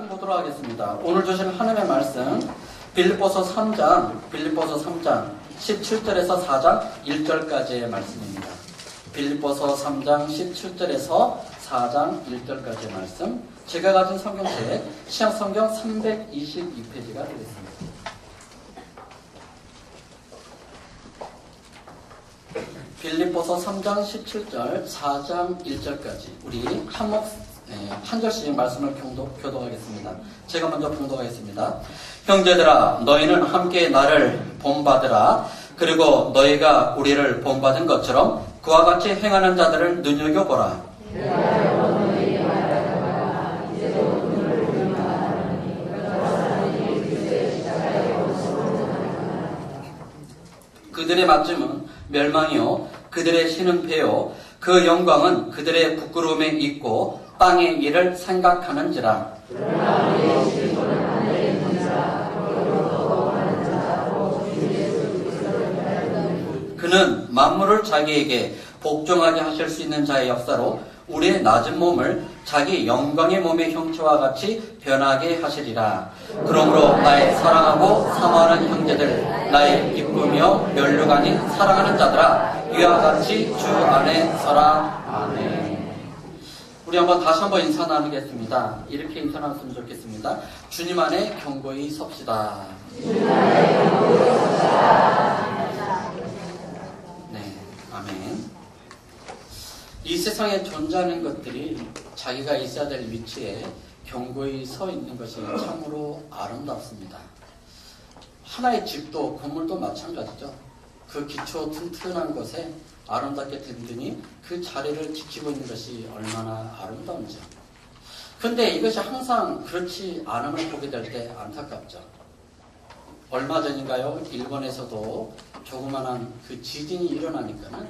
말씀 보도록 하겠습니다. 오늘 주신 하나님의 말씀 빌립보서 3장 17절에서 4장 1절까지의 말씀입니다. 빌립보서 3장 17절에서 4장 1절까지의 말씀, 제가 가진 성경책 시향성경 322페이지가 되겠습니다. 빌립보서 3장 17절 4장 1절까지 우리 한 절씩 말씀을 교독하겠습니다. 제가 먼저 봉독하겠습니다. 형제들아, 너희는 함께 나를 본받으라. 그리고 너희가 우리를 본받은 것처럼 그와 같이 행하는 자들을 눈여겨보라. 그들의 맞춤은 멸망이요 그들의 신은 패요 그 영광은 그들의 부끄러움에 있고 땅의 일을 생각하는지라. 그는 만물을 자기에게 복종하게 하실 수 있는 자의 역사로 우리의 낮은 몸을 자기 영광의 몸의 형체와 같이 변하게 하시리라. 그러므로 나의 사랑하고 사모하는 형제들, 나의 기쁨이요 면류가 아닌 사랑하는 자들아, 이와 같이 주 안에 서라. 아멘. 우리 다시 한번 인사 나누겠습니다. 이렇게 인사 나눴으면 좋겠습니다. 주님 안에 견고히 섭시다. 주님 안에 견고히 섭시다. 네, 아멘. 이 세상에 존재하는 것들이 자기가 있어야 될 위치에 견고히 서 있는 것이 참으로 아름답습니다. 하나의 집도 건물도 마찬가지죠. 그 기초 튼튼한 곳에 아름답게 든든히 그 자리를 지키고 있는 것이 얼마나 아름다운지요. 그런데 이것이 항상 그렇지 않음을 보게 될 때 안타깝죠. 얼마 전인가요? 일본에서도 조그만한 그 지진이 일어나니까는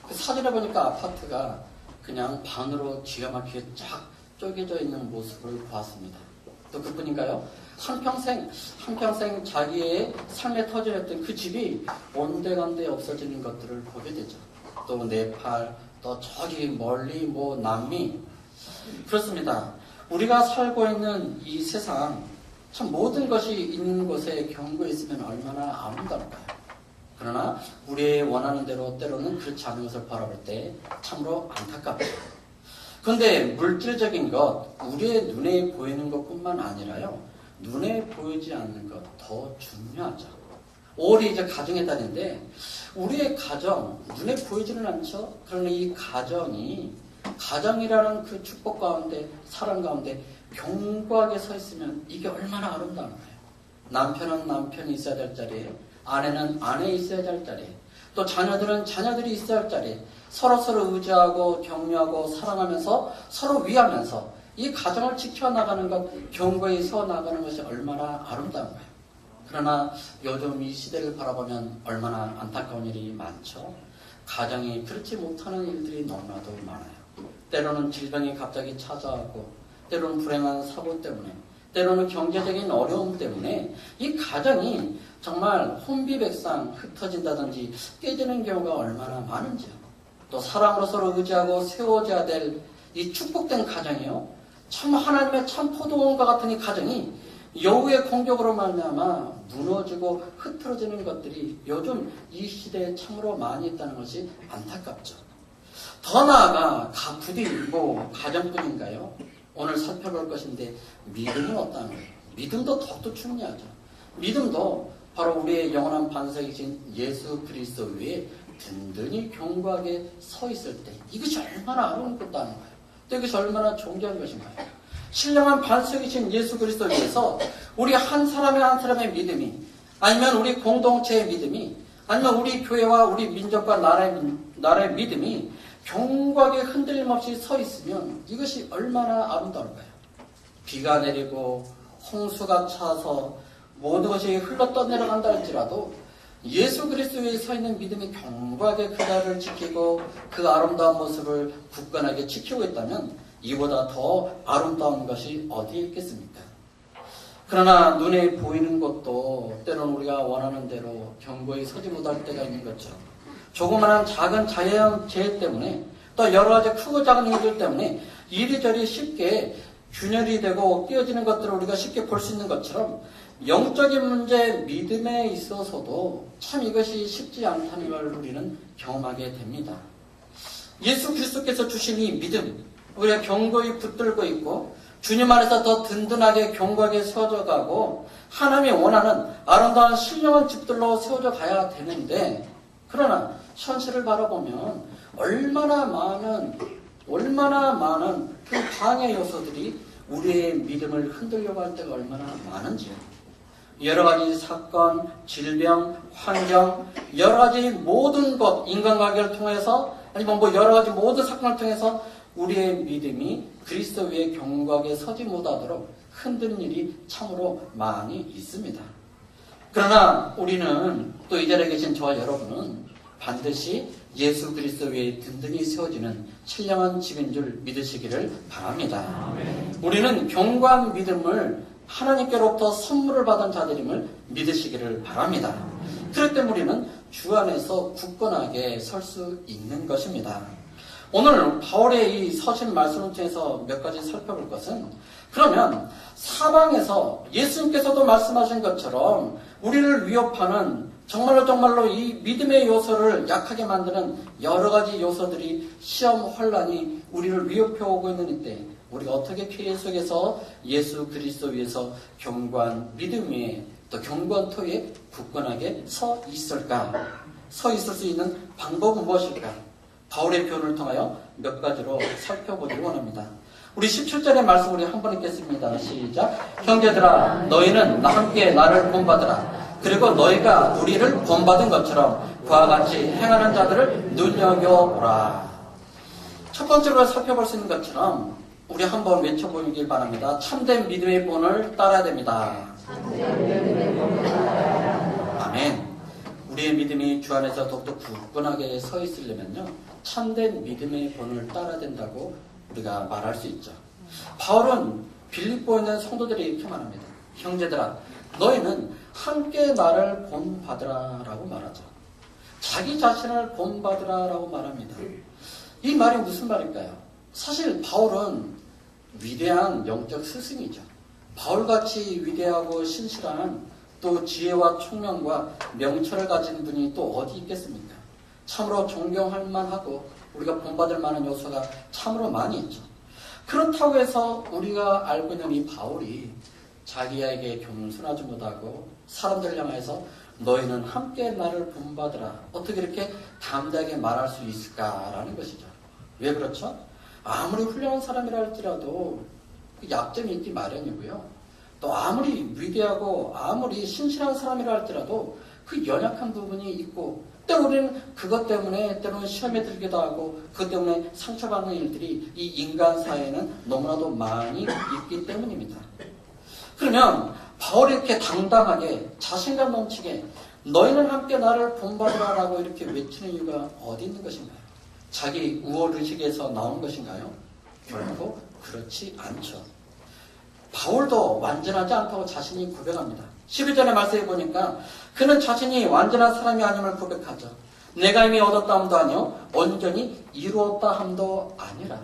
그 사진을 보니까 아파트가 그냥 반으로 기가 막히게 쫙 쪼개져 있는 모습을 보았습니다. 또 그뿐인가요? 한평생 자기의 삶에 터전했던 그 집이 온데간데 없어지는 것들을 보게 되죠. 또 네팔, 또 저기 멀리 남미. 그렇습니다. 우리가 살고 있는 이 세상, 참 모든 것이 있는 곳에 견고히 있으면 얼마나 아름다울까요? 그러나 우리의 원하는 대로 때로는 그렇지 않은 것을 바라볼 때 참으로 안타깝죠. 그런데 물질적인 것, 우리의 눈에 보이는 것뿐만 아니라요, 눈에 보이지 않는 것 더 중요하죠. 올해 이제 가정의 달인데 우리의 가정, 눈에 보이지는 않죠. 그러나 이 가정이라는 그 축복 가운데, 사랑 가운데 견고하게 서 있으면 이게 얼마나 아름다운가요? 남편은 남편이 있어야 될 자리에, 아내는 아내 있어야 될 자리에, 또 자녀들은 자녀들이 있어야 할 자리에 서로 의지하고 격려하고 사랑하면서 서로 위하면서 이 가정을 지켜나가는 것, 견고히 세워나가는 것이 얼마나 아름다운가요? 그러나 요즘 이 시대를 바라보면 얼마나 안타까운 일이 많죠. 가정이 그렇지 못하는 일들이 너무나도 많아요. 때로는 질병이 갑자기 찾아오고, 때로는 불행한 사고 때문에, 때로는 경제적인 어려움 때문에 이 가정이 정말 혼비백산 흩어진다든지 깨지는 경우가 얼마나 많은지요. 또 사랑으로 서로 의지하고 세워져야 될 이 축복된 가정이요, 참 하나님의 참 포도원과 같은 이 가정이 여우의 공격으로 말미암아 무너지고 흐트러지는 것들이 요즘 이 시대에 참으로 많이 있다는 것이 안타깝죠. 더 나아가 부디 가정뿐인가요? 오늘 살펴볼 것인데, 믿음은 어떠한 거예요? 믿음도 더욱더 중요하죠. 믿음도 바로 우리의 영원한 반석이신 예수 그리스도 위에 든든히 견고하게 서 있을 때 이것이 얼마나 아름답다는 거예요. 또 이것이 얼마나 존귀한 것인가요? 신령한 반석이신 예수 그리스도 위에서 우리 한 사람의 믿음이, 아니면 우리 공동체의 믿음이, 아니면 우리 교회와 우리 민족과 나라의 믿음이 견고하게 흔들림 없이 서 있으면 이것이 얼마나 아름다울까요? 비가 내리고 홍수가 차서 모든 것이 흘러 떠내려간다 할지라도 예수 그리스도 위에 서 있는 믿음이 견고하게 그 자리를 지키고 그 아름다운 모습을 굳건하게 지키고 있다면 이보다 더 아름다운 것이 어디에 있겠습니까? 그러나 눈에 보이는 것도 때로는 우리가 원하는 대로 견고히 서지 못할 때가 있는 거죠. 조그마한 작은 자연 재해 때문에, 또 여러 가지 크고 작은 일들 때문에 이리저리 쉽게 균열이 되고 끼어지는 것들을 우리가 쉽게 볼 수 있는 것처럼 영적인 문제, 믿음에 있어서도 참 이것이 쉽지 않다는 걸 우리는 경험하게 됩니다. 예수 그리스도께서 주신 이 믿음, 우리가 견고히 붙들고 있고 주님 안에서 더 든든하게 견고하게 세워져 가고 하나님이 원하는 아름다운 신령한 집들로 세워져 가야 되는데, 그러나 현실을 바라보면 얼마나 많은 그 방해 요소들이 우리의 믿음을 흔들려고 할 때가 얼마나 많은지요. 여러 가지 사건, 질병, 환경, 여러 가지 모든 것, 인간관계를 통해서 아니면 여러 가지 모든 사건을 통해서 우리의 믿음이 그리스도 위에 견고하게 서지 못하도록 흔드는 일이 참으로 많이 있습니다. 그러나 우리는 또 이 자리에 계신 저와 여러분은 반드시 예수 그리스도 위에 든든히 세워지는 신령한 집인 줄 믿으시기를 바랍니다. 우리는 견고한 믿음을 하나님께로부터 선물을 받은 자들임을 믿으시기를 바랍니다. 그럴 때 우리는 주 안에서 굳건하게 설 수 있는 것입니다. 오늘 바울의 이 서신 말씀을 통해서 몇 가지 살펴볼 것은, 그러면 사방에서 예수님께서도 말씀하신 것처럼 우리를 위협하는 정말로 이 믿음의 요소를 약하게 만드는 여러 가지 요소들이, 시험, 혼란이 우리를 위협해 오고 있는 이때 우리가 어떻게 피해 속에서 예수 그리스도 위에서 견고한 믿음 위에 또 견고한 토 위에 굳건하게 서 있을까? 서 있을 수 있는 방법은 무엇일까? 바울의 표현을 통하여 몇 가지로 살펴보기를 원합니다. 우리 17절의 말씀 우리 한번 읽겠습니다. 시작. 형제들아, 너희는 함께 나를 본받으라. 그리고 너희가 우리를 본받은 것처럼 그와 같이 행하는 자들을 눈여겨보라. 첫 번째로 살펴볼 수 있는 것처럼 우리 한번 외쳐보길 바랍니다. 참된 믿음의 본을 따라야 됩니다. 아멘. 우리의 믿음이 주 안에서 더욱더 굳건하게 서 있으려면요, 참된 믿음의 본을 따라야 된다고 우리가 말할 수 있죠. 바울은 빌립보에 있는 성도들이 이렇게 말합니다. 형제들아, 너희는 함께 나를 본받으라 라고 말하죠. 자기 자신을 본받으라 라고 말합니다. 이 말이 무슨 말일까요? 사실 바울은 위대한 영적 스승이죠. 바울같이 위대하고 신실한 또 지혜와 총명과 명철을 가진 분이 또 어디 있겠습니까? 참으로 존경할 만하고 우리가 본받을 만한 요소가 참으로 많이 있죠. 그렇다고 해서 우리가 알고 있는 이 바울이 자기에게 겸손하지 못하고 사람들 향해서 너희는 함께 나를 본받으라, 어떻게 이렇게 담대하게 말할 수 있을까라는 것이죠. 왜 그렇죠? 아무리 훌륭한 사람이라 할지라도 약점이 있기 마련이고요. 또 아무리 위대하고 아무리 신실한 사람이라 할지라도 그 연약한 부분이 있고, 또 우리는 그것 때문에 때로는 시험에 들기도 하고 그것 때문에 상처받는 일들이 이 인간 사회에는 너무나도 많이 있기 때문입니다. 그러면 바울이 이렇게 당당하게 자신감 넘치게 너희는 함께 나를 본받으라 라고 이렇게 외치는 이유가 어디 있는 것인가요? 자기 우월의식에서 나온 것인가요? 결코 그렇지 않죠. 바울도 완전하지 않다고 자신이 고백합니다. 12절의 말씀에 보니까 그는 자신이 완전한 사람이 아님을 고백하죠. 내가 이미 얻었다 함도 아니요 온전히 이루었다 함도 아니라.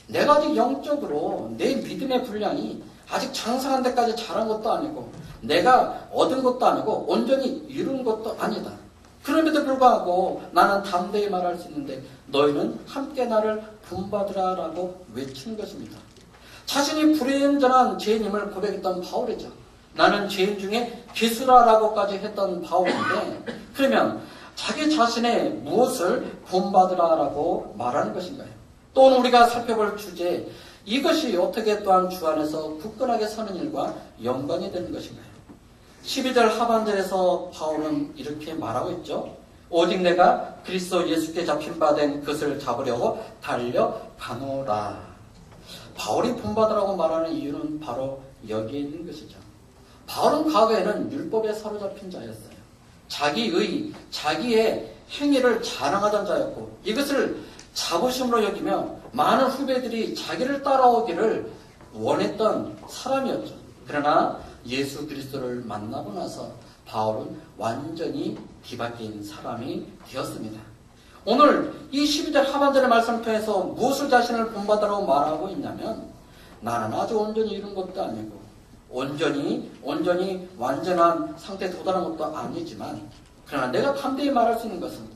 내가 아직 영적으로 내 믿음의 분량이 아직 장성한 데까지 자란 것도 아니고 내가 얻은 것도 아니고 온전히 이룬 것도 아니다. 그럼에도 불구하고 나는 담대히 말할 수 있는데 너희는 함께 나를 본받으라 라고 외치는 것입니다. 자신이 불완전한 죄인임을 고백했던 바울이죠. 나는 죄인 중에 괴수라라고까지 했던 바울인데, 그러면 자기 자신의 무엇을 본받으라라고 말하는 것인가요? 또 오늘 우리가 살펴볼 주제, 이것이 어떻게 또한 주 안에서 굳건하게 서는 일과 연관이 되는 것인가요? 12절 하반절에서 바울은 이렇게 말하고 있죠. 오직 내가 그리스도 예수께 잡힌 바 된 그것을 잡으려고 달려가노라. 바울이 본받으라고 말하는 이유는 바로 여기에 있는 것이죠. 바울은 과거에는 율법에 사로잡힌 자였어요. 자기의 행위를 자랑하던 자였고 이것을 자부심으로 여기며 많은 후배들이 자기를 따라오기를 원했던 사람이었죠. 그러나 예수 그리스도를 만나고 나서 바울은 완전히 뒤바뀐 사람이 되었습니다. 오늘 이 12절 하반절의 말씀을 통해서 무엇을 자신을 본받으라고 말하고 있냐면 나는 아주 온전히 이룬 것도 아니고 온전히 완전한 상태에 도달한 것도 아니지만, 그러나 내가 담대히 말할 수 있는 것은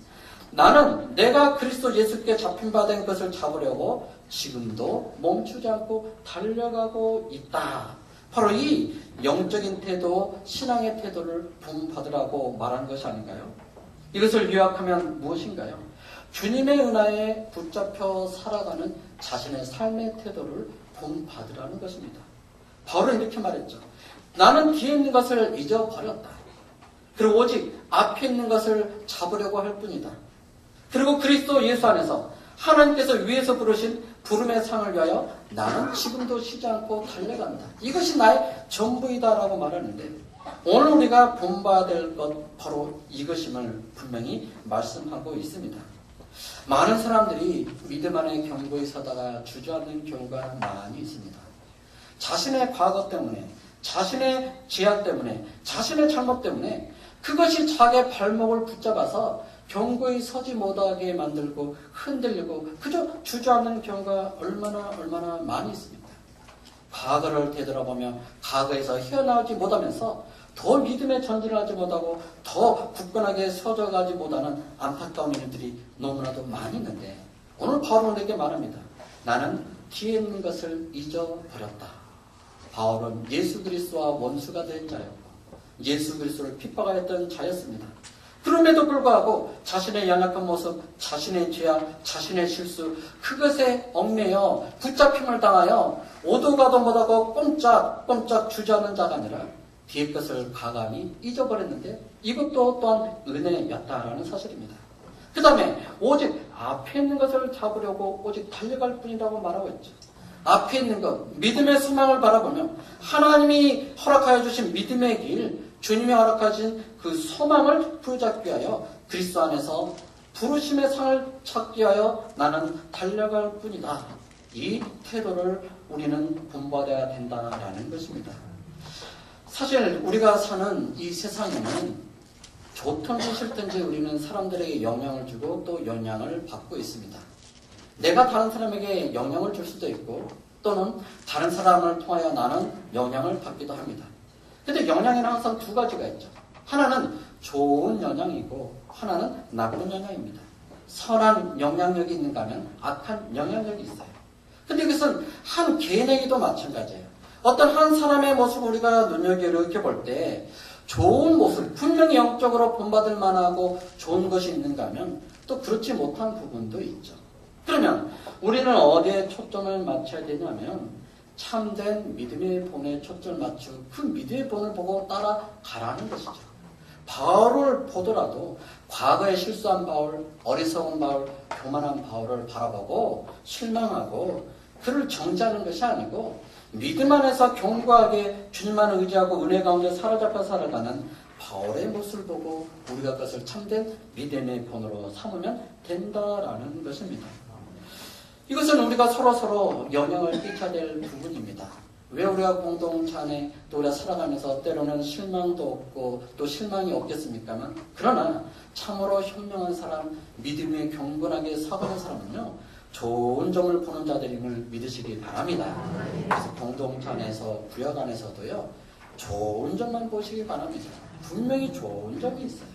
나는 내가 그리스도 예수께 잡힌 바 된 것을 잡으려고 지금도 멈추지 않고 달려가고 있다. 바로 이 영적인 태도, 신앙의 태도를 본받으라고 말한 것이 아닌가요? 이것을 요약하면 무엇인가요? 주님의 은하에 붙잡혀 살아가는 자신의 삶의 태도를 본받으라는 것입니다. 바울은 이렇게 말했죠. 나는 뒤에 있는 것을 잊어버렸다. 그리고 오직 앞에 있는 것을 잡으려고 할 뿐이다. 그리고 그리스도 예수 안에서 하나님께서 위에서 부르신 부름의 상을 위하여 나는 지금도 쉬지 않고 달려간다. 이것이 나의 전부이다라고 말하는데, 오늘 우리가 본봐야 될 것 바로 이것임을 분명히 말씀하고 있습니다. 많은 사람들이 믿음 안에 경고에 서다가 주저앉는 경우가 많이 있습니다. 자신의 과거 때문에, 자신의 죄악 때문에, 자신의 잘못 때문에 그것이 자기의 발목을 붙잡아서 경고에 서지 못하게 만들고 흔들리고 그저 주저앉는 경우가 얼마나 많이 있습니다. 과거를 되돌아보며 과거에서 헤어나오지 못하면서 더 믿음의 전진을 하지 못하고 더 굳건하게 서져가지 못하는 안타까운 일들이 너무나도 많이 있는데, 오늘 바울은 우리에게 말합니다. 나는 뒤에 있는 것을 잊어버렸다. 바울은 예수 그리스도와 원수가 된 자였고 예수 그리스도를 핍박하였던 자였습니다. 그럼에도 불구하고 자신의 연약한 모습, 자신의 죄악, 자신의 실수, 그것에 얽매여 붙잡힘을 당하여 오도 가도 못하고 꼼짝꼼짝 주저하는 자가 아니라 뒤의 것을 가감히 잊어버렸는데, 이것도 또한 은혜였다라는 사실입니다. 그 다음에 오직 앞에 있는 것을 잡으려고 오직 달려갈 뿐이라고 말하고 있죠. 앞에 있는 것, 믿음의 소망을 바라보며 하나님이 허락하여 주신 믿음의 길, 주님이 허락하신 그 소망을 붙잡기 위하여 그리스도 안에서 부르심의 상을 찾기 위하여 나는 달려갈 뿐이다. 이 태도를 우리는 본받아야 된다라는 것입니다. 사실 우리가 사는 이 세상에는 좋든지 싫든지 우리는 사람들에게 영향을 주고 또 영향을 받고 있습니다. 내가 다른 사람에게 영향을 줄 수도 있고 또는 다른 사람을 통하여 나는 영향을 받기도 합니다. 근데 영향에는 항상 두 가지가 있죠. 하나는 좋은 영향이고 하나는 나쁜 영향입니다. 선한 영향력이 있는가 하면 악한 영향력이 있어요. 근데 이것은 한 개인에게도 마찬가지예요. 어떤 한 사람의 모습을 우리가 눈여겨보게 볼 때 좋은 모습, 분명히 영적으로 본받을 만하고 좋은 것이 있는가 하면 또 그렇지 못한 부분도 있죠. 그러면 우리는 어디에 초점을 맞춰야 되냐면 참된 믿음의 본에 초점을 맞추고 그 믿음의 본을 보고 따라가라는 것이죠. 바울을 보더라도 과거에 실수한 바울, 어리석은 바울, 교만한 바울을 바라보고 실망하고 그를 정죄하는 것이 아니고 믿음 안에서 견고하게 주님만을 의지하고 은혜 가운데 사로잡혀 살아가는 바울의 모습을 보고 우리가 그것을 참된 믿음의 본으로 삼으면 된다라는 것입니다. 이것은 우리가 서로 영향을 끼쳐야 될 부분입니다. 왜 우리가 공동체 안에 또 우리가 살아가면서 때로는 실망도 없고 또 실망이 없겠습니까만, 그러나 참으로 현명한 사람, 믿음에 경건하게 살아가는 사람은요, 좋은 점을 보는 자들임을 믿으시기 바랍니다. 그래서 공동체 안에서, 구역 안에서도요, 좋은 점만 보시기 바랍니다. 분명히 좋은 점이 있어요.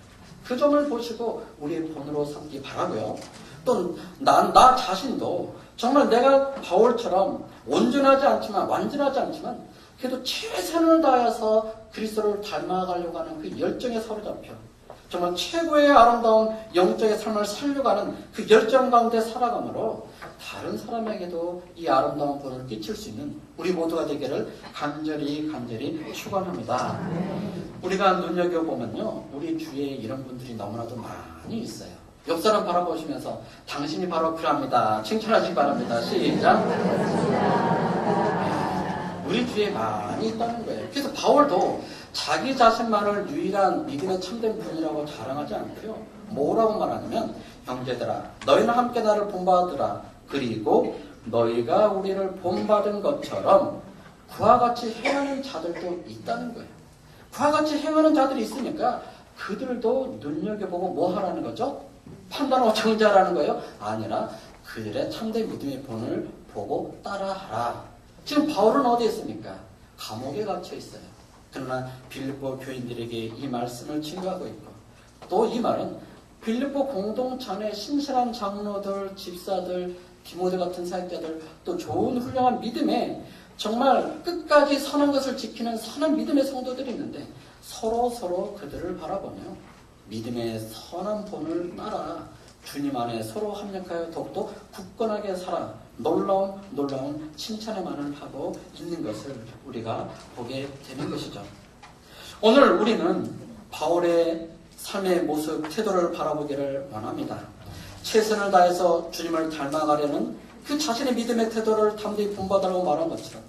그 점을 보시고 우리의 본으로 삼기 바라고요. 또 나 자신도 정말 내가 바울처럼 온전하지 않지만, 완전하지 않지만 그래도 최선을 다해서 그리스도를 닮아가려고 하는 그 열정에 사로잡혀 정말 최고의 아름다운 영적의 삶을 살려가는 그 열정 가운데 살아감으로 다른 사람에게도 이 아름다운 본을 끼칠 수 있는 우리 모두가 되기를 간절히 축원합니다. 우리가 눈여겨보면요, 우리 주위에 이런 분들이 너무나도 많이 있어요. 옆 사람 바라보시면서 당신이 바로 그럽니다. 칭찬하시기 바랍니다. 시작. 우리 주위에 많이 있다는 거예요. 그래서 바울도 자기 자신만을 유일한 믿음의 참된 분이라고 자랑하지 않고요. 뭐라고 말하냐면, 형제들아, 너희는 함께 나를 본받으라. 그리고 너희가 우리를 본받은 것처럼 그와 같이 행하는 자들도 있다는 거예요. 그와 같이 행하는 자들이 있으니까 그들도 눈여겨보고 뭐 하라는 거죠? 판단하고 정죄하라는 거예요? 아니라 그들의 참된 믿음의 본을 보고 따라하라. 지금 바울은 어디에 있습니까? 감옥에 갇혀 있어요. 그러나 빌립보 교인들에게 이 말씀을 증거하고 있고, 또 이 말은 빌립보 공동체 안에 신실한 장로들, 집사들, 디모데 같은 사역자들, 또 좋은 훌륭한 믿음에 정말 끝까지 선한 것을 지키는 선한 믿음의 성도들이 있는데 서로 그들을 바라보며 믿음의 선한 본을 따라 주님 안에 서로 합력하여 더욱더 굳건하게 살아 놀라운 칭찬의 말을 하고 있는 것을 우리가 보게 되는 것이죠. 오늘 우리는 바울의 삶의 모습, 태도를 바라보기를 원합니다. 최선을 다해서 주님을 닮아가려는 그 자신의 믿음의 태도를 담대히 본받으라고 말한 것처럼,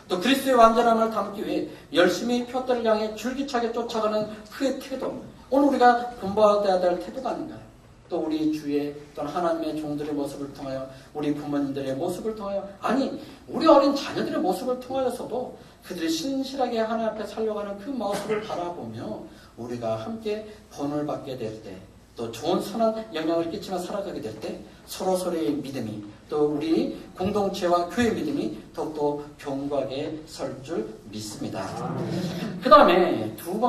또 그리스도의 완전함을 담기 위해 열심히 표대를 향해 줄기차게 쫓아가는 그의 태도, 오늘 우리가 본받아야 될 태도가 아닌가요? 또 우리 주의 또는 하나님의 종들의 모습을 통하여, 우리 부모님들의 모습을 통하여, 아니 우리 어린 자녀들의 모습을 통하여서도 그들이 신실하게 하나님 앞에 살려가는 그 모습을 바라보며 우리가 함께 본을 받게 될 때, 또 좋은 선한 영향을 끼치며 살아가게 될 때 서로서로의 믿음이, 또 우리 공동체와 교회 믿음이 더욱더 견고하게 설 줄 믿습니다. 그 다음에 두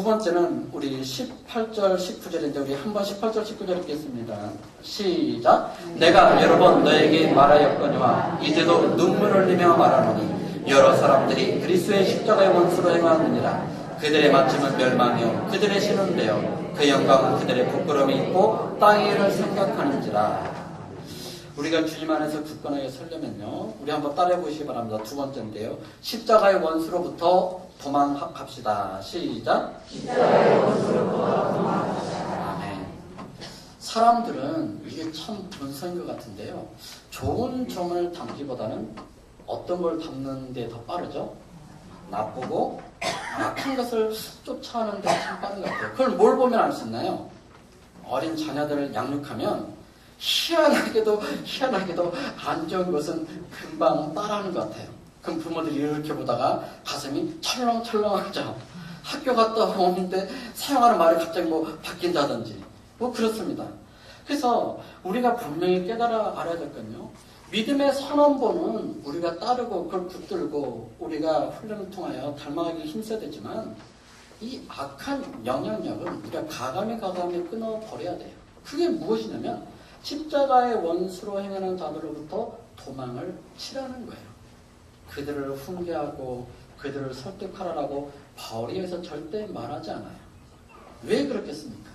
번째는 우리 18절 19절인데 우리 한번 18절 19절 읽겠습니다. 시작. 내가 여러 번 너에게 말하였거니와 이제도 눈물 흘리며 말하노니 여러 사람들이 그리스도의 십자가의 원수로 행하느니라. 그들의 마침은 멸망이요 그들의 신은 되어 그 영광은 그들의 부끄러움이 있고 땅의 일을 생각하는지라. 우리가 주님 안에서 굳건하게 서려면요, 우리 한번 따라해 보시기 바랍니다. 두 번째인데요, 십자가의 원수로부터 도망갑시다. 시작. 십자가의 원수로부터 도망갑시다. 아멘. 사람들은 이게 참 본성인 것 같은데요, 좋은 점을 담기보다는 어떤 걸 담는 게 더 빠르죠? 나쁘고 악한 것을 쫓아하는 데 참 빠른 것 같아요. 그걸 뭘 보면 알 수 있나요? 어린 자녀들을 양육하면 희한하게도 안 좋은 것은 금방 따라하는 것 같아요. 그럼 부모들이 이렇게 보다가 가슴이 철렁철렁하죠. 학교 갔다 오는데 사용하는 말이 갑자기 뭐 바뀐다든지 뭐 그렇습니다. 그래서 우리가 분명히 깨달아 알아야 될 건요, 믿음의 선언본은 우리가 따르고 그걸 붙들고 우리가 훈련을 통하여 닮아가기 힘써야 되지만, 이 악한 영향력은 우리가 가감히 끊어버려야 돼요. 그게 무엇이냐면 십자가의 원수로 행하는 자들로부터 도망을 치라는 거예요. 그들을 훈계하고 그들을 설득하라고 바울이 여기서 절대 말하지 않아요. 왜 그렇겠습니까?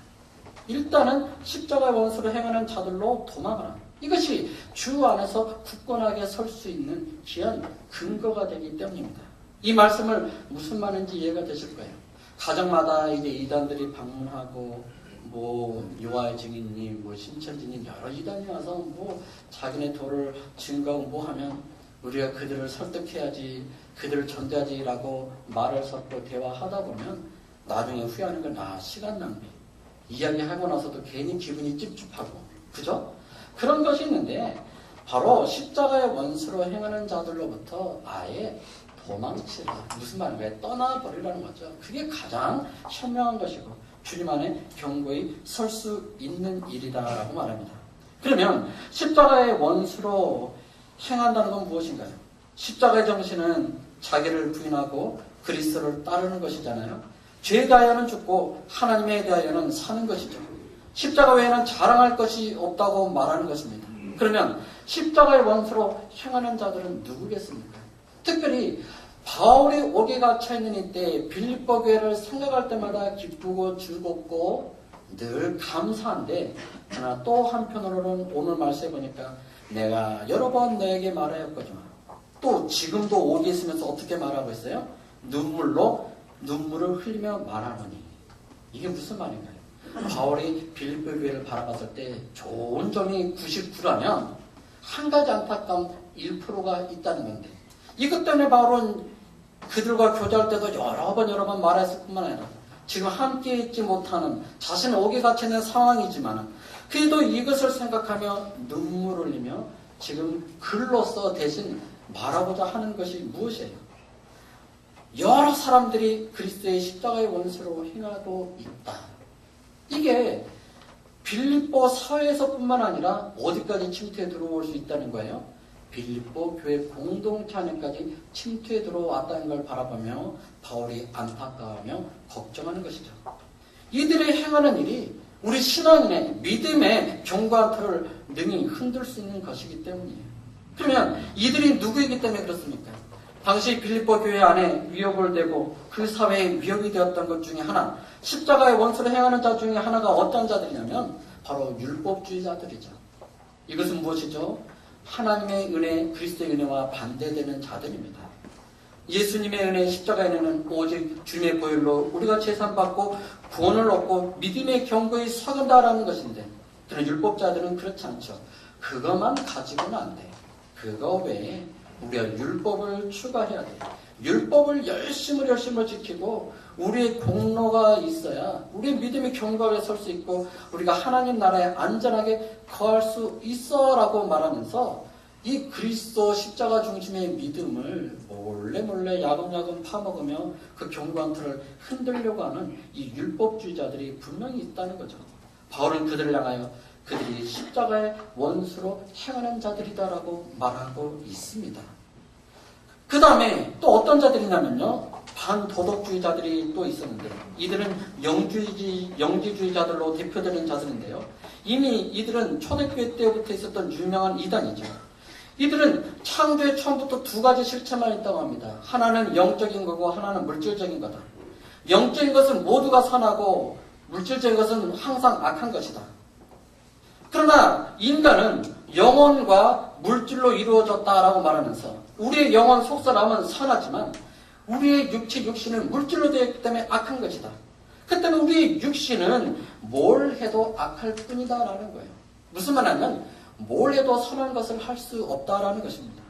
일단은 십자가의 원수로 행하는 자들로 도망하라. 이것이 주 안에서 굳건하게 설 수 있는 귀한 근거가 되기 때문입니다. 이 말씀을 무슨 말인지 이해가 되실 거예요. 가정마다 이제 이단들이 방문하고 뭐 요하의 증인님, 뭐 신천지님 여러 이단이 와서 뭐 자기네 도를 증거하고 뭐 하면 우리가 그들을 설득해야지, 그들을 전대하지라고 말을 섞고 대화하다 보면 나중에 후회하는 건 시간 낭비. 이야기하고 나서도 괜히 기분이 찝찝하고, 그죠? 그런 것이 있는데 바로 십자가의 원수로 행하는 자들로부터 아예 도망치라. 무슨 말인가요? 떠나버리라는 거죠. 그게 가장 현명한 것이고 주님 안에 견고히 설 수 있는 일이다라고 말합니다. 그러면 십자가의 원수로 행한다는 건 무엇인가요? 십자가의 정신은 자기를 부인하고 그리스도를 따르는 것이잖아요. 죄에 대하여는 죽고 하나님에 대하여는 사는 것이죠. 십자가 외에는 자랑할 것이 없다고 말하는 것입니다. 그러면 십자가의 원수로 행하는 자들은 누구겠습니까? 특별히 바울이 옥에 갇혀있는 이때 빌립보 교회를 생각할 때마다 기쁘고 즐겁고 늘 감사한데, 그러나 또 한편으로는 오늘 말씀해 보니까 내가 여러 번 너에게 말하였거니와, 또 지금도 옥에 있으면서 어떻게 말하고 있어요? 눈물을 흘리며 말하노니. 이게 무슨 말인가요? 바울이 빌립보 교회를 바라봤을 때 좋은 점이 99라면 한 가지 안타까운 1%가 있다는 건데, 이것 때문에 바울은 그들과 교제할 때도 여러 번 말했을 뿐만 아니라 지금 함께 있지 못하는 자신은 옥에 갇혀있는 상황이지만 그래도 이것을 생각하며 눈물을 흘리며 지금 글로써 대신 말하고자 하는 것이 무엇이에요? 여러 사람들이 그리스도의 십자가의 원수로 행하고 있다. 이게 빌립보 사회에서뿐만 아니라 어디까지 침투해 들어올 수 있다는 거예요? 빌립보 교회 공동체 안에까지 침투해 들어왔다는 걸 바라보며 바울이 안타까워하며 걱정하는 것이죠. 이들의 행하는 일이 우리 신앙인의 믿음의 견고한 틀을 능히 흔들 수 있는 것이기 때문이에요. 그러면 이들이 누구이기 때문에 그렇습니까? 당시 빌립보 교회 안에 위협을 대고 그 사회에 위협이 되었던 것 중에 하나, 십자가의 원수를 행하는 자 중에 하나가 어떤 자들이냐면 바로 율법주의자들이죠. 이것은 무엇이죠? 하나님의 은혜, 그리스도의 은혜와 반대되는 자들입니다. 예수님의 은혜, 십자가의 은혜는 오직 주님의 보혈로 우리가 제산받고 구원을 얻고 믿음의 경고에 서간다라는 것인데, 그런 율법자들은 그렇지 않죠. 그것만 가지고는 안 돼. 그거 외에 우리가 율법을 추가해야 돼. 율법을 열심을 지키고 우리의 공로가 있어야 우리의 믿음의 경과에 설 수 있고 우리가 하나님 나라에 안전하게 거할 수 있어라고 말하면서 이 그리스도 십자가 중심의 믿음을 몰래 야금야금 파먹으며 그 경고한 틀을 흔들려고 하는 이 율법주의자들이 분명히 있다는 거죠. 바울은 그들을 향하여 그들이 십자가의 원수로 행하는 자들이다라고 말하고 있습니다. 그 다음에 또 어떤 자들이냐면요, 반도덕주의자들이 또 있었는데, 이들은 영지주의자들로 대표되는 자들인데요, 이미 이들은 초대교회 때부터 있었던 유명한 이단이죠. 이들은 창조의 처음부터 두 가지 실체만 있다고 합니다. 하나는 영적인 거고 하나는 물질적인 거다. 영적인 것은 모두가 선하고 물질적인 것은 항상 악한 것이다. 그러나 인간은 영혼과 물질로 이루어졌다라고 말하면서 우리의 영혼 속사람은 선하지만 우리의 육신은 물질로 되어 있기 때문에 악한 것이다. 그 때문에 우리의 육신은 뭘 해도 악할 뿐이다라는 거예요. 무슨 말하면 뭘 해도 선한 것을 할 수 없다라는 것입니다.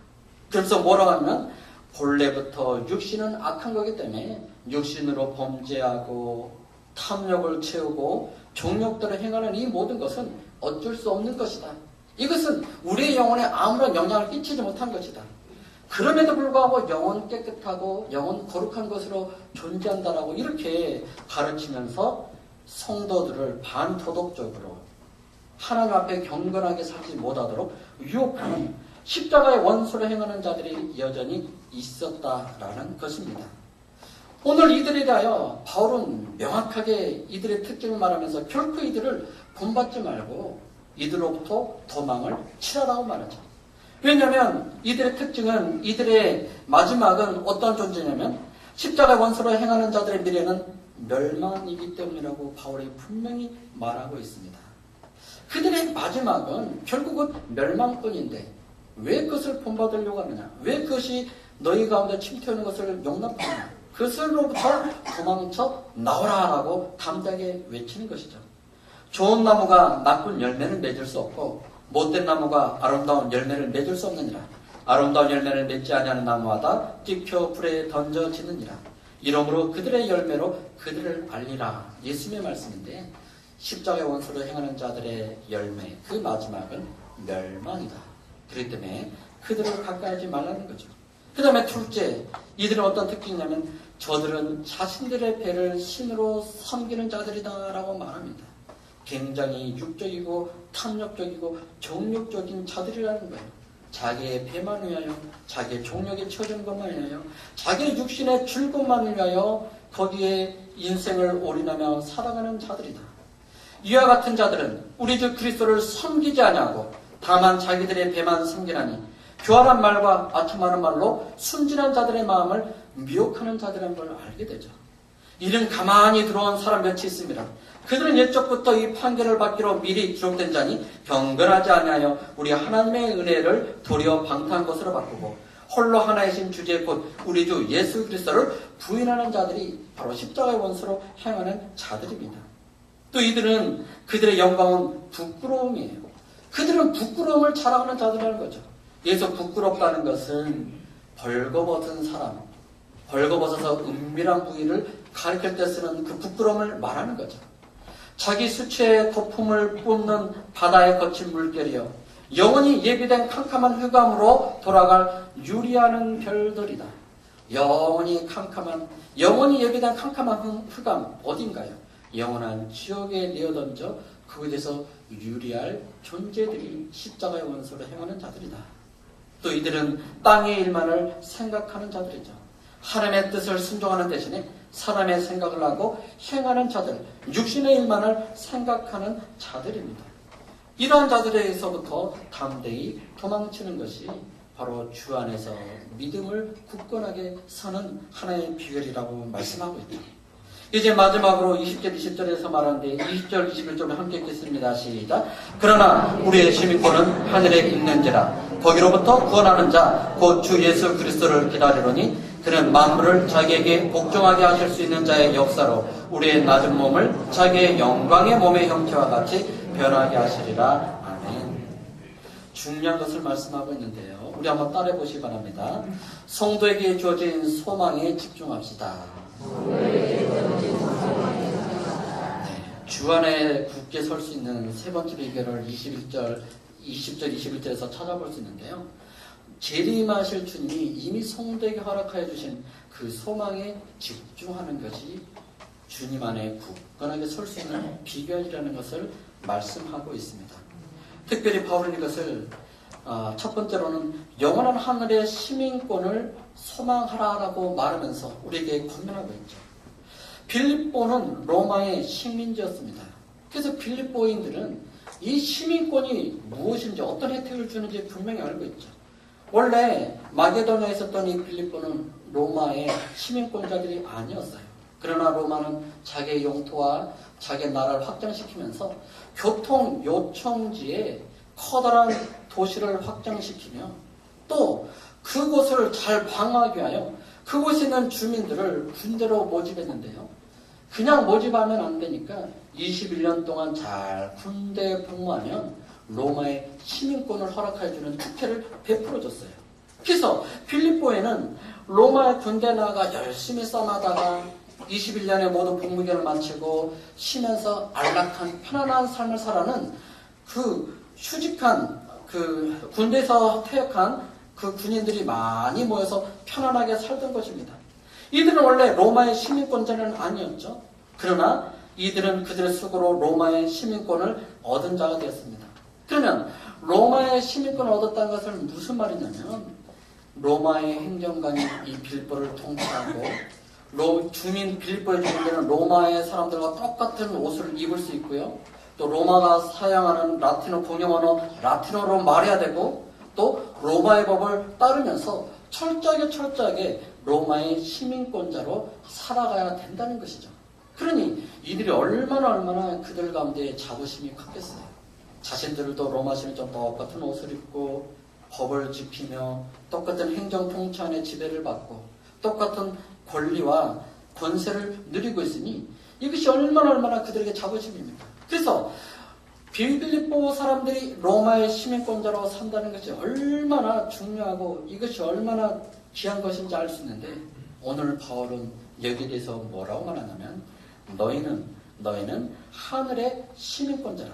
그래서 뭐라고 하면 본래부터 육신은 악한 거기 때문에 육신으로 범죄하고 탐욕을 채우고 종욕들을 행하는 이 모든 것은 어쩔 수 없는 것이다. 이것은 우리의 영혼에 아무런 영향을 끼치지 못한 것이다. 그럼에도 불구하고 영혼 깨끗하고 영혼 거룩한 것으로 존재한다라고 이렇게 가르치면서 성도들을 반도덕적으로 하나님 앞에 경건하게 살지 못하도록 유혹하는 십자가의 원수를 행하는 자들이 여전히 있었다라는 것입니다. 오늘 이들에 대하여 바울은 명확하게 이들의 특징을 말하면서 결코 이들을 본받지 말고 이들로부터 도망을 치라라고 말하죠. 왜냐하면 이들의 특징은, 이들의 마지막은 어떤 존재냐면 십자가의 원수로 행하는 자들의 미래는 멸망이기 때문이라고 바울이 분명히 말하고 있습니다. 그들의 마지막은 결국은 멸망뿐인데 왜 그것을 본받으려고 하느냐? 왜 그것이 너희 가운데 침투하는 것을 용납하느냐? 그것으로부터 도망쳐 나오라라고 담대하게 외치는 것이죠. 좋은 나무가 나쁜 열매를 맺을 수 없고 못된 나무가 아름다운 열매를 맺을 수 없느니라. 아름다운 열매를 맺지 아니하는 나무마다 찍혀 불에 던져지느니라. 이러므로 그들의 열매로 그들을 알리라. 예수님의 말씀인데 십자가의 원수를 행하는 자들의 열매, 그 마지막은 멸망이다. 그렇기 때문에 그들을 가까이 하지 말라는 거죠. 그 다음에 둘째, 이들은 어떤 특징이냐면 저들은 자신들의 배를 신으로 섬기는 자들이다라고 말합니다. 굉장히 육적이고 탐욕적이고 정욕적인 자들이라는 거예요. 자기의 배만 위하여, 자기의 종력에 처지는 것만 위하여, 자기의 육신의 즐거움만 위하여 거기에 인생을 올인하며 살아가는 자들이다. 이와 같은 자들은 우리 주 그리스도를 섬기지 아니하고 다만 자기들의 배만 섬기나니 교활한 말과 아첨하는 말로 순진한 자들의 마음을 미혹하는 자들이라는 걸 알게 되죠. 이는 가만히 들어온 사람 몇이 있습니다. 그들은 옛적부터 이 판결을 받기로 미리 기록된 자니 경건하지 아니하여 우리 하나님의 은혜를 도리어 방탕한 것으로 바꾸고 홀로 하나이신 주제 곧 우리 주 예수 그리스도를 부인하는 자들이 바로 십자가의 원수로 행하는 자들입니다. 또 이들은 그들의 영광은 부끄러움이에요. 그들은 부끄러움을 자랑하는 자들이라는 거죠. 여기서 부끄럽다는 것은 벌거벗은 사람, 벌거벗어서 은밀한 부위를 가리킬 때 쓰는 그 부끄러움을 말하는 거죠. 자기 수치의 거품을 뿜는 바다에 거친 물결이여 영원히 예비된 캄캄한 흑암으로 돌아갈 유리하는 별들이다. 영원히 예비된 캄캄한 흑암 어딘가요? 영원한 지옥에 내어던져 그곳에서 유리할 존재들이 십자가의 원수를 행하는 자들이다. 또 이들은 땅의 일만을 생각하는 자들이죠. 하나님의 뜻을 순종하는 대신에 사람의 생각을 하고 행하는 자들, 육신의 일만을 생각하는 자들입니다. 이러한 자들에게서부터 담대히 도망치는 것이 바로 주 안에서 믿음을 굳건하게 서는 하나의 비결이라고 말씀하고 있죠. 이제 마지막으로 20절, 20절에서 말하는데 20절, 21절을 함께 읽겠습니다. 시작. 그러나 우리의 시민권은 하늘에 있는지라 거기로부터 구원하는 자 곧 주 예수 그리스도를 기다리노니 그는 만물을 자기에게 복종하게 하실 수 있는 자의 역사로 우리의 낮은 몸을 자기의 영광의 몸의 형태와 같이 변하게 하시리라. 아멘. 중요한 것을 말씀하고 있는데요. 우리 한번 따라해 보시기 바랍니다. 성도에게 주어진 소망에 집중합시다. 주 안에 굳게 설 수 있는 세 번째 비결을 20절, 21절에서 찾아볼 수 있는데요. 재림하실 주님이 이미 성도에게 허락하여 주신 그 소망에 집중하는 것이 주님 안에 굳건하게 설 수 있는 비결이라는 것을 말씀하고 있습니다. 특별히 바울은 이것을 첫 번째로는 영원한 하늘의 시민권을 소망하라라고 말하면서 우리에게 권면하고 있죠. 빌립보는 로마의 식민지였습니다. 그래서 빌립보인들은 이 시민권이 무엇인지 어떤 혜택을 주는지 분명히 알고 있죠. 원래 마게도냐에 있었던 이 빌립보는 로마의 시민권자들이 아니었어요. 그러나 로마는 자기의 영토와 자기의 나라를 확장시키면서 교통 요청지에 커다란 도시를 확장시키며 또 그곳을 잘 방어하기 위하여 그곳에 있는 주민들을 군대로 모집했는데요. 그냥 모집하면 안 되니까 21년 동안 잘 군대에 복무하면 로마의 시민권을 허락해주는 특혜를 베풀어줬어요. 그래서 빌립보에는 로마의 군대 나가 열심히 싸나다가 21년의 모든 복무기간을 마치고 쉬면서 안락한 편안한 삶을 살아는 그 휴직한 그 군대에서 퇴역한 그 군인들이 많이 모여서 편안하게 살던 것입니다. 이들은 원래 로마의 시민권자는 아니었죠. 그러나 이들은 그들의 수고로 로마의 시민권을 얻은 자가 되었습니다. 그러면 로마의 시민권을 얻었다는 것은 무슨 말이냐면 로마의 행정관이 이 빌립보를 통치하고 주민 빌립보의 주민들은 로마의 사람들과 똑같은 옷을 입을 수 있고요. 또 로마가 사용하는 라틴어 공용 언어 라틴어로 말해야 되고 또 로마의 법을 따르면서 철저하게 로마의 시민권자로 살아가야 된다는 것이죠. 그러니 이들이 얼마나 그들 가운데 자부심이 컸겠어요. 자신들도 로마 시민처럼 똑같은 옷을 입고 법을 지키며 똑같은 행정 통치 안에 지배를 받고 똑같은 권리와 권세를 누리고 있으니 이것이 얼마나 그들에게 자부심입니다. 그래서 빌립보 사람들이 로마의 시민권자로 산다는 것이 얼마나 중요하고 이것이 얼마나 귀한 것인지 알 수 있는데 오늘 바울은 여기에 대해서 뭐라고 말하냐면 너희는 하늘의 시민권자라.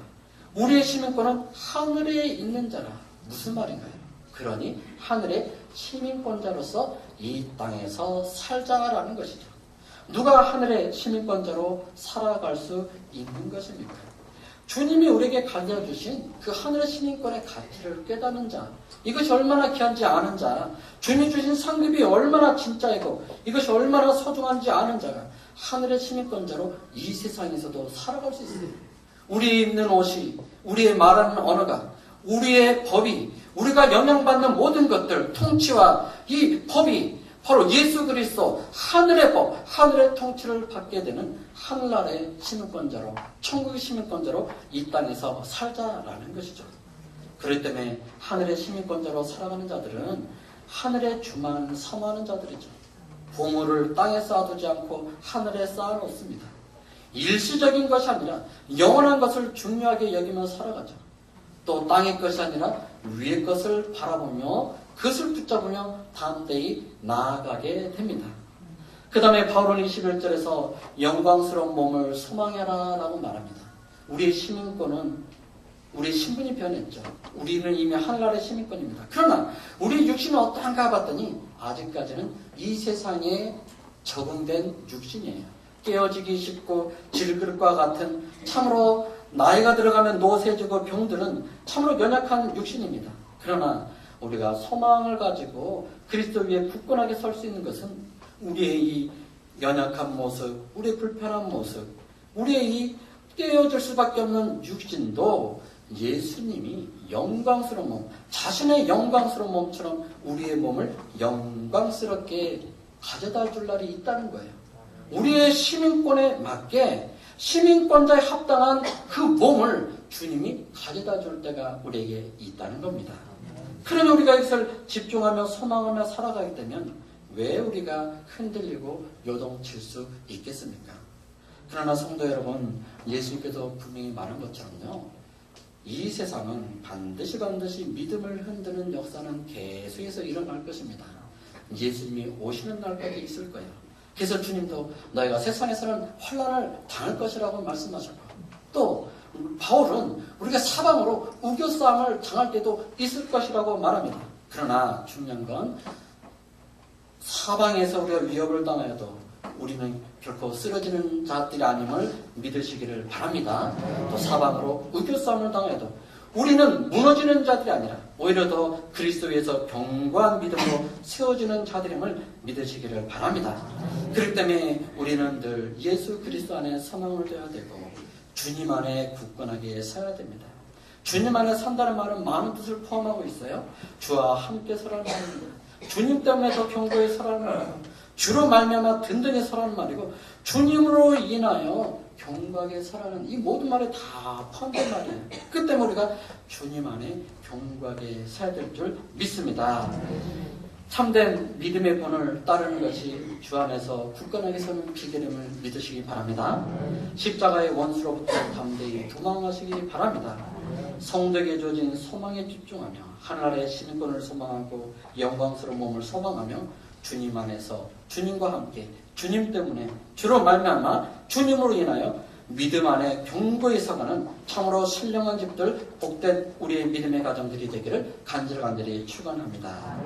우리의 시민권은 하늘에 있는 자라. 무슨 말인가요? 그러니 하늘의 시민권자로서 이 땅에서 살자라는 것이죠. 누가 하늘의 시민권자로 살아갈 수 있는 것입니까? 주님이 우리에게 가르쳐주신 그 하늘의 시민권의 가치를 깨닫는 자, 이것이 얼마나 귀한지 아는 자, 주님이 주신 상급이 얼마나 진짜이고 이것이 얼마나 소중한지 아는 자가 하늘의 시민권자로 이 세상에서도 살아갈 수 있어요. 우리 입는 옷이, 우리의 말하는 언어가, 우리의 법이, 우리가 영향받는 모든 것들, 통치와 이 법이 바로 예수 그리스도 하늘의 법, 하늘의 통치를 받게 되는 하늘나라의 시민권자로, 천국의 시민권자로 이 땅에서 살자라는 것이죠. 그렇기 때문에 하늘의 시민권자로 살아가는 자들은 하늘의 주만 사모하는 자들이죠. 보물을 땅에 쌓아두지 않고 하늘에 쌓아놓습니다. 일시적인 것이 아니라 영원한 것을 중요하게 여기며 살아가죠. 또 땅의 것이 아니라 위의 것을 바라보며 그것을 붙잡으며 담대히 나아가게 됩니다. 그 다음에 바울은 21절에서 영광스러운 몸을 소망해라 라고 말합니다. 우리의 시민권은 우리의 신분이 변했죠. 우리는 이미 하늘나라의 시민권입니다. 그러나 우리의 육신은 어떠한가 봤더니 아직까지는 이 세상에 적응된 육신이에요. 깨어지기 쉽고 질그릇과 같은 참으로 나이가 들어가면 노쇠지고 병드는 참으로 연약한 육신입니다. 그러나 우리가 소망을 가지고 그리스도 위에 굳건하게 설 수 있는 것은 우리의 이 연약한 모습, 우리의 불편한 모습, 우리의 이 깨어질 수밖에 없는 육신도 예수님이 영광스러운 몸, 자신의 영광스러운 몸처럼 우리의 몸을 영광스럽게 가져다 줄 날이 있다는 거예요. 우리의 시민권에 맞게 시민권자에 합당한 그 몸을 주님이 가져다 줄 때가 우리에게 있다는 겁니다. 그러니 우리가 이것을 집중하며 소망하며 살아가게 되면 왜 우리가 흔들리고 요동칠 수 있겠습니까? 그러나 성도 여러분, 예수님께서 분명히 말한 것처럼요, 이 세상은 반드시 믿음을 흔드는 역사는 계속해서 일어날 것입니다. 예수님이 오시는 날까지 있을 거예요. 그래서 주님도 너희가 세상에서는 환난을 당할 것이라고 말씀하셨고, 또 바울은 우리가 사방으로 우겨싸움을 당할 때도 있을 것이라고 말합니다. 그러나 중요한 건 사방에서 우리가 위협을 당하여도 우리는 결코 쓰러지는 자들이 아님을 믿으시기를 바랍니다. 또 사방으로 우겨싸움을 당해도 우리는 무너지는 자들이 아니라 오히려 더 그리스도 위에서 견고한 믿음으로 세워지는 자들임을 믿으시기를 바랍니다. 그렇기 때문에 우리는 늘 예수 그리스도 안에 소망을 둬야 되고 주님 안에 굳건하게 서야 됩니다. 주님 안에 산다는 말은 많은 뜻을 포함하고 있어요. 주와 함께 서라는 말입니다. 주님 때문에 더 견고히 서라는 말이고, 주로 말미암아 든든히 서라는 말이고, 주님으로 인하여 견고하게 서라는 이 모든 말에 다 포함된 말이에요. 그 때문에 우리가 주님 안에 견고하게 서야 될 줄 믿습니다. 참된 믿음의 본을 따르는 것이 주 안에서 굳건하게 서는 비결임을 믿으시기 바랍니다. 십자가의 원수로부터 담대히 도망하시기 바랍니다. 성도에게 주어진 소망에 집중하며 하늘의 시민권을 소망하고 영광스러운 몸을 소망하며 주님 안에서 주님과 함께 주님 때문에 주로 말미암아 주님으로 인하여 믿음 안에 견고히 서가는 참으로 신령한 집들, 복된 우리의 믿음의 가정들이 되기를 간절히 축원합니다.